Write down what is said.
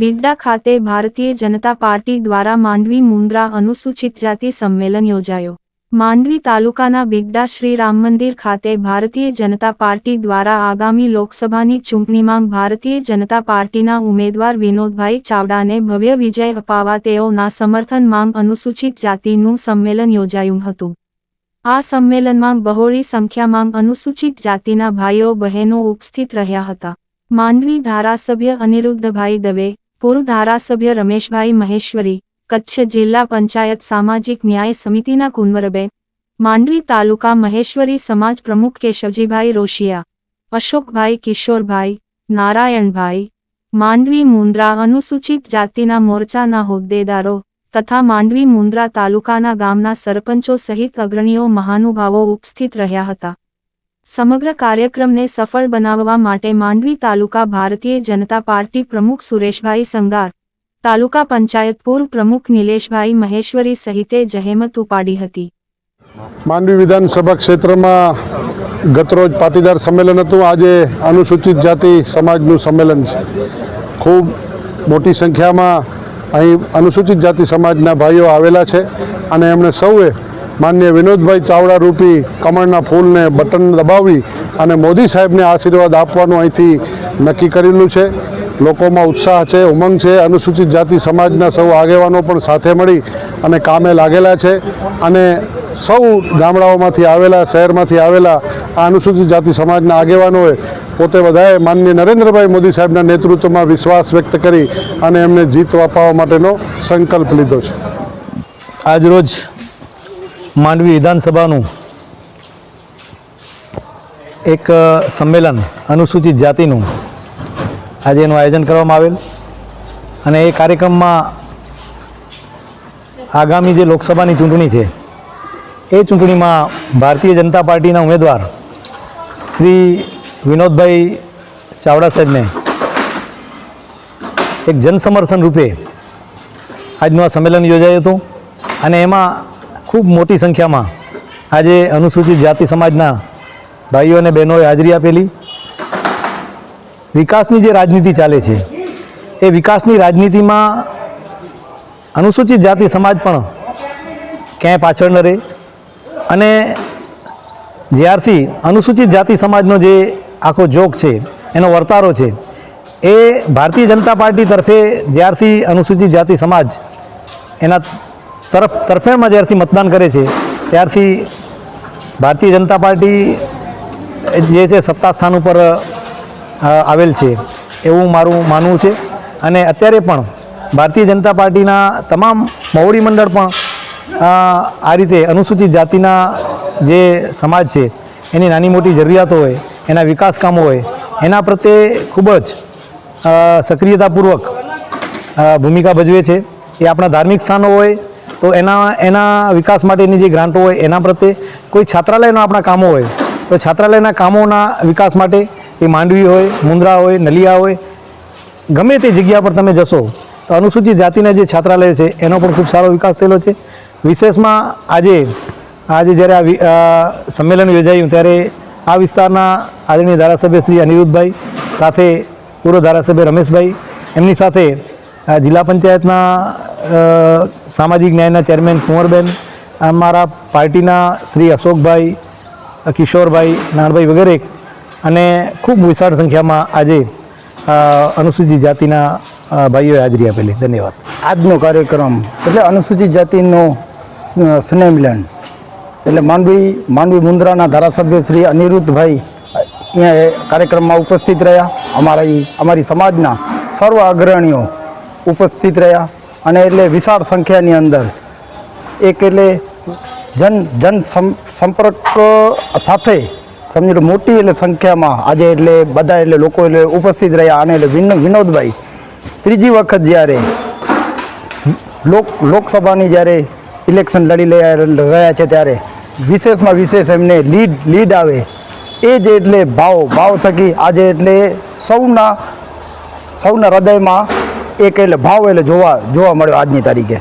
બિડ્ડા ખાતે ભારતીય જનતા પાર્ટી દ્વારા માંડવી મુન્દ્રા અનુસૂચિત જાતિ સંમેલન યોજાયો। માંડવી તાલુકાના બિડ્ડા શ્રી રામ મંદિર ખાતે ભારતીય જનતા પાર્ટી દ્વારા આગામી લોકસભાની ચૂંટણીમાં ભારતીય જનતા પાર્ટીના ઉમેદવાર વિનોદભાઈ ચાવડાને ભવ્ય વિજય અપાવવા તેઓના સમર્થન માંગ અનુસૂચિત જાતિનું સંમેલન યોજાયું હતું। આ સંમેલનમાં બહોળી સંખ્યામાં અનુસૂચિત જાતિના ભાઈઓ બહેનો ઉપસ્થિત રહ્યા હતા। માંડવી ધારાસભ્ય અનિરુદ્ધભાઈ દવે, પૂર્વ ધારાસભ્ય રમેશભાઈ મહેશ્વરી, કચ્છ જિલ્લા પંચાયત સામાજિક ન્યાય સમિતિના કુંવરબેન, માંડવી તાલુકા મહેશ્વરી સમાજ પ્રમુખ કેશવજીભાઈ રોશિયા, અશોકભાઈ કિશોરભાઈ, નારાયણભાઈ, માંડવી મુન્દ્રા અનુસૂચિત જાતિના મોરચાના હોદ્દેદારો તથા માંડવી મુન્દ્રા તાલુકાના ગામના સરપંચો સહિત અગ્રણીઓ મહાનુભાવો ઉપસ્થિત રહ્યા હતા। સમગ્ર કાર્યક્રમને સફળ બનાવવા માટે માંડવી તાલુકા ભારતીય જનતા પાર્ટી પ્રમુખ સુરેશભાઈ સંગાર, તાલુકા પંચાયત પૂર્વ પ્રમુખ નિલેશભાઈ મહેશ્વરી સહિતે જહેમત ઉપાડી હતી। માંડવી વિધાનસભા ક્ષેત્રમાં ગતરોજ પાટીદાર સંમેલન હતું। આજે અનુસૂચિત જાતિ સમાજનું સંમેલન છે। ખૂબ મોટી સંખ્યામાં અહીં અનુસૂચિત જાતિ સમાજના ભાઈઓ આવેલા છે અને એમણે સૌએ માનનીય વિનોદભાઈ ચાવડા રૂપી કમળના ફૂલને બટન દબાવી અને મોદી સાહેબને આશીર્વાદ આપવાનું અહીંથી નક્કી કરેલું છે। લોકોમાં ઉત્સાહ છે, ઉમંગ છે। અનુસૂચિત જાતિ સમાજના સૌ આગેવાનો પણ સાથે મળી અને કામે લાગેલા છે અને સૌ ગામડાઓમાંથી આવેલા, શહેરમાંથી આવેલા આ અનુસૂચિત જાતિ સમાજના આગેવાનોએ પોતે બધાએ માનનીય નરેન્દ્રભાઈ મોદી સાહેબના નેતૃત્વમાં વિશ્વાસ વ્યક્ત કરી અને એમને જીત અપાવવા માટેનો સંકલ્પ લીધો છે। આજરોજ માંડવી વિધાનસભાનું એક સંમેલન અનુસૂચિત જાતિનું આજે એનું આયોજન કરવામાં આવેલ અને એ કાર્યક્રમમાં આગામી જે લોકસભાની ચૂંટણી છે એ ચૂંટણીમાં ભારતીય જનતા પાર્ટીના ઉમેદવાર શ્રી વિનોદભાઈ ચાવડા સાહેબને એક જનસમર્થન રૂપે આજનું આ સંમેલન યોજાયું હતું અને એમાં ખૂબ મોટી સંખ્યામાં આજે અનુસૂચિત જાતિ સમાજના ભાઈઓ અને બહેનોએ હાજરી આપેલી। વિકાસની જે રાજનીતિ ચાલે છે એ વિકાસની રાજનીતિમાં અનુસૂચિત જાતિ સમાજ પણ ક્યાંય પાછળ ન રહે અને જ્યારથી અનુસૂચિત જાતિ સમાજનો જે આખો જોક છે, એનો વર્તારો છે, એ ભારતીય જનતા પાર્ટી તરફે જ્યારથી અનુસૂચિત જાતિ સમાજ એના તરફેણમાં જ્યારથી મતદાન કરે છે ત્યારથી ભારતીય જનતા પાર્ટી જે છે સત્તા સ્થાન ઉપર આવેલ છે એવું મારું માનવું છે અને અત્યારે પણ ભારતીય જનતા પાર્ટીના તમામ મોવડી મંડળ પણ આ રીતે અનુસૂચિત જાતિના જે સમાજ છે એની નાની મોટી જરૂરિયાતો હોય, એના વિકાસ કામો હોય, એના પ્રત્યે ખૂબ જ સક્રિયતાપૂર્વક ભૂમિકા ભજવે છે। એ આપણા ધાર્મિક સ્થાનો હોય તો એના વિકાસ માટેની જે ગ્રાન્ટો હોય એના પ્રત્યે, કોઈ છાત્રાલયના આપણા કામો હોય તો છાત્રાલયના કામોના વિકાસ માટે એ માંડવી હોય, મુન્દ્રા હોય, નલિયા હોય, ગમે તે જગ્યા પર તમે જશો તો અનુસૂચિત જાતિના જે છાત્રાલય છે એનો પણ ખૂબ સારો વિકાસ થયેલો છે। વિશેષમાં આજે જ્યારે આ સંમેલન યોજાયું ત્યારે આ વિસ્તારના આદરણીય ધારાસભ્ય શ્રી અનિરુદ્ધભાઈ સાથે પૂર્વ ધારાસભ્ય રમેશભાઈ, એમની સાથે જિલ્લા પંચાયતના સામાજિક ન્યાયના ચેરમેન કુંવરબેન, અમારા પાર્ટીના શ્રી અશોકભાઈ, કિશોરભાઈ, નાનભાઈ વગેરે અને ખૂબ વિશાળ સંખ્યામાં આજે અનુસૂચિત જાતિના ભાઈઓએ હાજરી આપેલી। ધન્યવાદ। આજનો કાર્યક્રમ એટલે અનુસૂચિત જાતિનો સ્નેહ મિલન એટલે માંડવી મુન્દ્રાના ધારાસભ્ય શ્રી અનિરુદ્ધભાઈ અહીંયા કાર્યક્રમમાં ઉપસ્થિત રહ્યા। અમારી સમાજના સર્વ અગ્રણીઓ ઉપસ્થિત રહ્યા અને એટલે વિશાળ સંખ્યાની અંદર એક એટલે જન સંપર્ક સાથે સમજી લો મોટી એટલે સંખ્યામાં આજે એટલે બધા એટલે લોકો એટલે ઉપસ્થિત રહ્યા અને એટલે વિનોદભાઈ ત્રીજી વખત જ્યારે લોકસભાની જ્યારે ઇલેક્શન લડી રહ્યા છે ત્યારે વિશેષમાં વિશેષ એમને લીડ આવે એ જ એટલે ભાવ થકી આજે એટલે સૌના હૃદયમાં એક એટલે ભાવ એટલે જોવા મળ્યો આજની તારીખે।